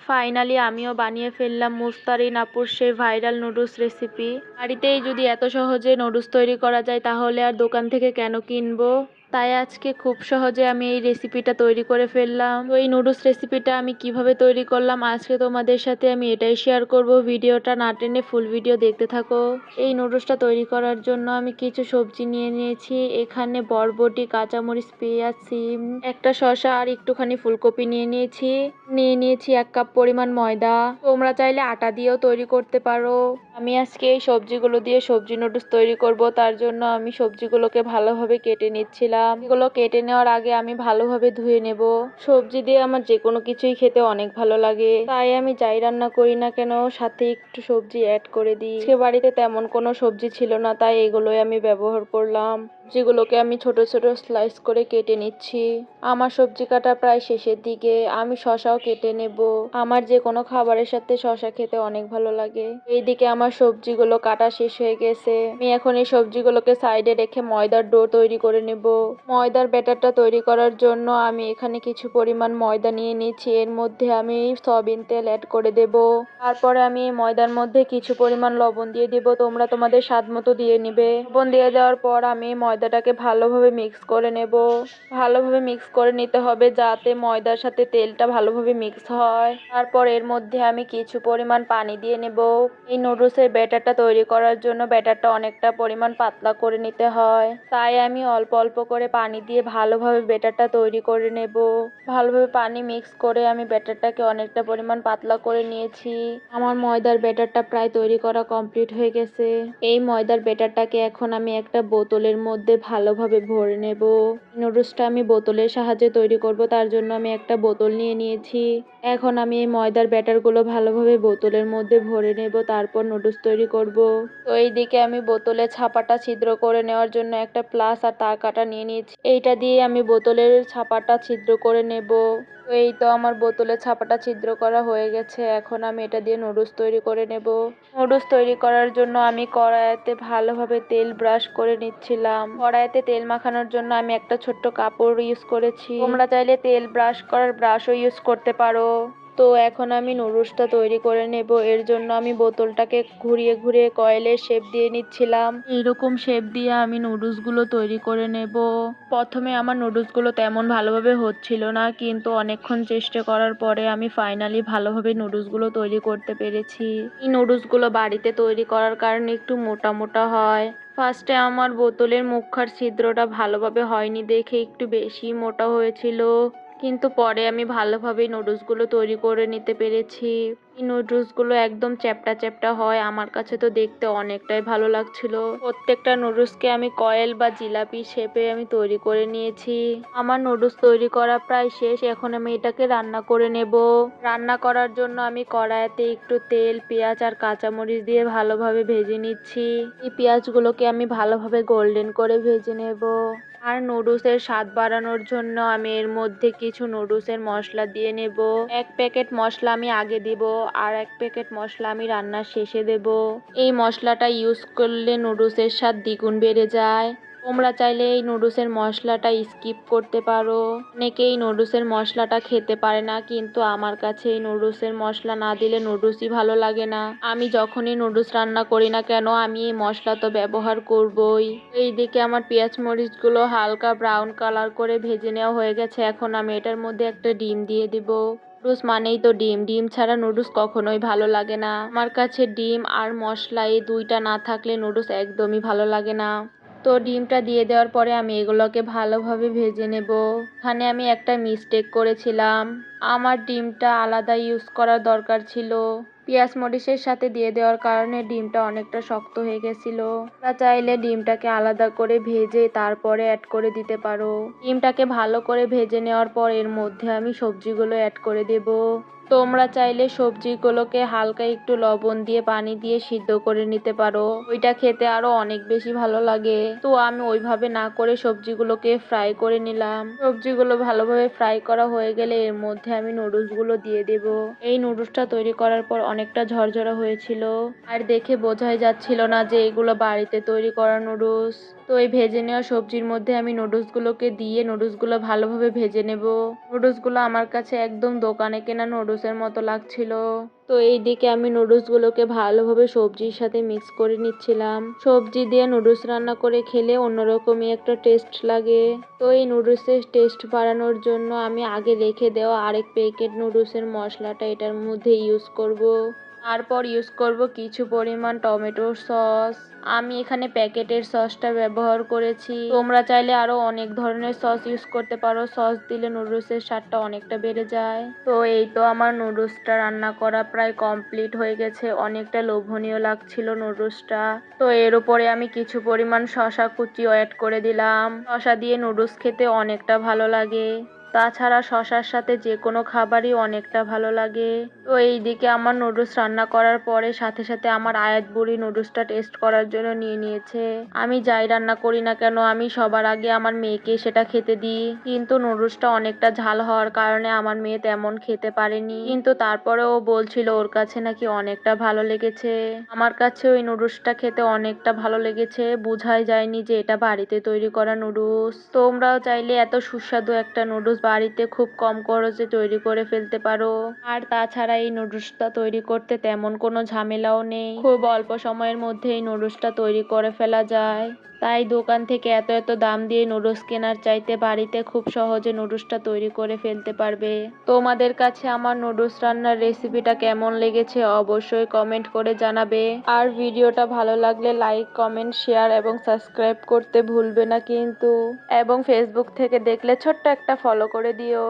Finally আমিও বানিয়ে ফেললাম মুস্তারিন আপুর সেই ভাইরাল নুডলস রেসিপি। বাড়িতেই যদি এত সহজে নুডলস তৈরি করা যায় তাহলে আর দোকান থেকে কেন কিনবো। তাই আজকে খুব সহজে আমি এই রেসিপিটা তৈরি করে ফেললাম। তো এই নুডলস রেসিপিটা আমি কিভাবে তৈরি করলাম আজকে তোমাদের সাথে আমি এটাই শেয়ার করব। ভিডিওটা না টেনে ফুল ভিডিও দেখতে থাকো। এই নুডলসটা তৈরি করার জন্য আমি কিছু সবজি নিয়ে নিয়েছি। এখানে বরবটি, কাঁচামরিচ, পেঁয়াজ, সিম, একটা শসা আর একটুখানি ফুলকপি নিয়ে নিয়েছি 1 কাপ পরিমাণ ময়দা। তোমরা চাইলে আটা দিয়েও তৈরি করতে পারো। আমি আজকে এই সবজিগুলো দিয়ে সবজি নুডলস তৈরি করব। তার জন্য আমি সবজিগুলোকে ভালোভাবে কেটে নিচ্ছিলাম। এগুলো কেটে নেওয়ার আগে আমি ভালোভাবে ধুয়ে নেব। সবজি দিয়ে আমার যে কোনো কিছুই খেতে অনেক ভালো লাগে, তাই আমি যাই রান্না করি না কেন সাথে একটু সবজি অ্যাড করে দিই। আজকে বাড়িতে তেমন কোনো সবজি ছিল না, তাই এগুলোই আমি ব্যবহার করলাম। সবজিগুলোকে আমি ছোট ছোট স্লাইস করে কেটে নিচ্ছি। আমার সবজি কাটা প্রায় শেষের দিকে। আমি শসাও কেটে নেব। আমার যে কোনো খাবারের সাথে শসা খেতে অনেক ভালো লাগে। এইদিকে আমার সবজিগুলো কাটা শেষ হয়ে গেছে। আমি এখন এই সবজিগুলোকে সাইডে রেখে ময়দার ডো তৈরি করে নেব। ময়দার ব্যাটারটা তৈরি করার জন্য আমি এখানে কিছু পরিমাণ ময়দা নিয়ে নিচ্ছি। এর মধ্যে আমি সয়াবিন তেল অ্যাড করে দেব। তারপরে আমি এই ময়দার মধ্যে কিছু পরিমাণ লবণ দিয়ে দিব। তোমরা তোমাদের স্বাদ মতো দিয়ে নিবে। লবণ দিয়ে দেওয়ার পর আমি ময়দাটাকে ভালোভাবে মিক্স করে নেব। ভালোভাবে মিক্স করে নিতে হবে যাতে ময়দার সাথে তেলটা ভালোভাবে মিক্স হয়। তারপর এর মধ্যে আমি কিছু পরিমাণ পানি দিয়ে নেব। এই নুডলসের ব্যাটারটা তৈরি করার জন্য ব্যাটারটা অনেকটা পরিমাণ পাতলা করে নিতে হয়, তাই আমি অল্প অল্প করে পানি দিয়ে ভালোভাবে ব্যাটারটা তৈরি করে নেব। ভালোভাবে পানি মিক্স করে আমি ব্যাটারটাকে অনেকটা পরিমাণ পাতলা করে নিয়েছি। আমার ময়দার ব্যাটারটা প্রায় তৈরি করা কমপ্লিট হয়ে গেছে। এই ময়দার ব্যাটারটাকে এখন আমি একটা বোতলের মধ্যে ভালোভাবে ভরে নেব। নুডলসটা আমি বোতলের সাহায্যে তৈরি করব, তার জন্য আমি একটা বোতল নিয়ে নিয়েছি। এখন আমি এই ময়দার ব্যাটারগুলো ভালোভাবে বোতলের মধ্যে ভরে নেব, তারপর নুডলস তৈরি করব। তো এইদিকে আমি বোতলে ছাপাটা ছিদ্র করে নেওয়ার জন্য একটা প্লাস আর তার কাটা নিয়ে নিয়েছি। এইটা দিয়ে আমি বোতলের ছাপাটা ছিদ্র করে নেব। তো এই তো আমার বোতলের ছাপাটা ছিদ্র করা হয়ে গেছে। এখন আমি এটা দিয়ে নুডলস তৈরি করে নেব। নুডলস তৈরি করার জন্য আমি কড়াইতে ভালোভাবে তেল ব্রাশ করে নিচ্ছিলাম। কড়াইতে তেল মাখানোর জন্য আমি একটা ছোট্ট কাপড় ইউজ করেছি। তোমরা চাইলে তেল ব্রাশ করার ব্রাশও ইউজ করতে পারো। তো এখন আমি নুডলসটা তৈরি করে নেব। এর জন্য আমি বোতলটাকে ঘুরিয়ে ঘুরিয়ে কয়েলের শেপ দিয়ে নিচ্ছিলাম। এইরকম শেপ দিয়ে আমি নুডলসগুলো তৈরি করে নেব। প্রথমে আমার নুডলসগুলো তেমন ভালোভাবে হচ্ছিল না, কিন্তু অনেকক্ষণ চেষ্টা করার পরে আমি ফাইনালি ভালোভাবে নুডলসগুলো তৈরি করতে পেরেছি। এই নুডলসগুলো বাড়িতে তৈরি করার কারণে একটু মোটা মোটা হয়। ফার্স্টে আমার বোতলের মুখখার ছিদ্রটা ভালোভাবে হয়নি দেখে একটু বেশি মোটা হয়েছিল, কিন্তু পরে আমি ভালোভাবে নুডলসগুলো তৈরি করে নিতে পেরেছি। এই নুডলসগুলো একদম চ্যাপ্টা চ্যাপ্টা হয়। আমার কাছে তো দেখতে অনেকটাই ভালো লাগছিল। প্রত্যেকটা নুডলসকে আমি কয়েল বা জিলাপি শেপে আমি তৈরি করে নিয়েছি। আমার নুডলস তৈরি করা প্রায় শেষ। এখন আমি এটাকে রান্না করে নেব। রান্না করার জন্য আমি কড়াইতে একটু তেল, পেঁয়াজ আর কাঁচামরিচ দিয়ে ভালোভাবে ভেজে নিচ্ছি। এই পেঁয়াজগুলোকে আমি ভালোভাবে গোল্ডেন করে ভেজে নেব। আর নুডলসের স্বাদ বাড়ানোর জন্য আমি এর মধ্যে কিছু নুডলসের মশলা দিয়ে নেব। 1 প্যাকেট মশলা আমি আগে দিব আর 1 প্যাকেট মশলা আমি রান্নার শেষে দেব। এই মশলাটা ইউজ করলে নুডলসের স্বাদ দ্বিগুণ বেড়ে যায়। তোমরা চাইলে এই নুডলসের মশলাটা স্কিপ করতে পারো। অনেকেই নুডলসের মশলাটা খেতে পারে না, কিন্তু আমার কাছে এই নুডলসের মশলা না দিলে নুডলসই ভালো লাগে না। আমি যখনই নুডলস রান্না করি না কেন আমি এই মশলা তো ব্যবহার করবই। এইদিকে আমার পেঁয়াজ মরিচগুলো হালকা ব্রাউন কালার করে ভেজে নেওয়া হয়ে গেছে। এখন আমি এটার মধ্যে একটা ডিম দিয়ে দিব। নুডলস মানেই তো ডিম, ডিম ছাড়া নুডলস কখনোই ভালো লাগে না। আমার কাছে ডিম আর মশলা এই দুইটা না থাকলে নুডলস একদমই ভালো লাগে না। তো ডিমটা দিয়ে দেওয়ার পরে আমি এগুলোকে ভালোভাবে ভেজে নেব। এখানে আমি একটা মিস্টেক করেছিলাম। আমার ডিমটা আলাদা ইউজ করার দরকার ছিল। পেঁয়াজ মরিচের সাথে দিয়ে দেওয়ার কারণে ডিমটা অনেকটা শক্ত হয়ে গেছিল। তোমরা চাইলে ডিমটাকে আলাদা করে ভেজে তারপরে অ্যাড করে দিতে পারো। ডিমটাকে ভালো করে ভেজে নেওয়ার পর এর মধ্যে আমি সবজিগুলো অ্যাড করে দেব। তোমরা চাইলে সবজিগুলোকে হালকা একটু লবণ দিয়ে পানি দিয়ে সিদ্ধ করে নিতে পারো। ওইটা খেতে আরো অনেক বেশি ভালো লাগে। তো আমি ওইভাবে না করে সবজিগুলোকে ফ্রাই করে নিলাম। সবজিগুলো ভালোভাবে ফ্রাই করা হয়ে গেলে এর মধ্যে আমি নুডলসগুলো দিয়ে দেব। এই নুডলসটা তৈরি করার পর অনেকটা ঝরঝরা হয়েছিল, আর দেখে বোঝাই যাচ্ছিল না যে এগুলো বাড়িতে তৈরি করা নুডলস। তো এই ভেজে নেওয়া সবজির মধ্যে আমি নুডলসগুলোকে দিয়ে নুডলসগুলো ভালোভাবে ভেজে নেব। নুডলসগুলো আমার কাছে একদম দোকানে কেনা নুডলস নুডলসের মতো লাগছিল। তো এইদিকে আমি নুডলসগুলোকে ভালোভাবে সবজির সাথে মিক্স করে নিচ্ছিলাম। সবজি দিয়ে নুডলস রান্না করে খেলে অন্যরকমই একটা টেস্ট লাগে। তো এই নুডলসের টেস্ট বাড়ানোর জন্য আমি আগে রেখে দেওয়া আরেক প্যাকেট নুডলসের মশলাটা এটার মধ্যে ইউজ করব। তারপর ইউজ করব কিছু পরিমাণ টমেটো সস। আমি এখানে প্যাকেটের সসটা ব্যবহার করেছি। তোমরা চাইলে আরো অনেক ধরনের সস ইউজ করতে পারো। সস দিলে নুডলসের স্বাদটা অনেকটা বেড়ে যায়। তো এই তো আমার নুডলসটা রান্না করা প্রায় কমপ্লিট হয়ে গেছে। অনেকটা লোভনীয় লাগছিল নুডলসটা। তো এর উপরে আমি কিছু পরিমাণ শসা কুচিও অ্যাড করে দিলাম। শসা দিয়ে নুডলস খেতে অনেকটা ভালো লাগে। তাছাড়া শসার সাথে যে কোনো খাবারই অনেকটা ভালো লাগে। তো এইদিকে আমার নুডলস রান্না করার পরে সাথে সাথে আমার আয়াত বুড়ি নুডলসটা টেস্ট করার জন্য নিয়ে নিয়েছে। আমি যাই রান্না করি না কেন আমি সবার আগে আমার মেয়েকে সেটা খেতে দিই। কিন্তু নুডলসটা অনেকটা ঝাল হওয়ার কারণে আমার মেয়ে তেমন খেতে পারেনি। কিন্তু তারপরেও ও বলছিল ওর কাছে নাকি অনেকটা ভালো লেগেছে। আমার কাছে ওই নুডলসটা খেতে অনেকটা ভালো লেগেছে। বোঝাই যায়নি যে এটা বাড়িতে তৈরি করা নুডলস। তোমরাও চাইলে এত সুস্বাদু একটা নুডলস বাড়িতে খুব কম খরচে তৈরি করে ফেলতে পারো। আর তাছাড়া এই নুডলসটা তৈরি করতে তেমন কোনো ঝামেলাও নেই। খুব অল্প সময়ের মধ্যে এই নুডলসটা তৈরি করে ফেলা যায়। তাই দোকান থেকে এত এত দাম দিয়ে নুডলস কেনার চাইতে বাড়িতে খুব সহজে নুডলসটা তৈরি করে ফেলতে পারবে। তোমাদের কাছে আমার নুডলস রান্নার রেসিপিটা কেমন লেগেছে অবশ্যই কমেন্ট করে জানাবে। আর ভিডিওটা ভালো লাগলে লাইক কমেন্ট শেয়ার এবং সাবস্ক্রাইব করতে ভুলবে না কিন্তু। এবং ফেসবুক থেকে দেখলে ছোট্ট একটা ফলো করে দিও।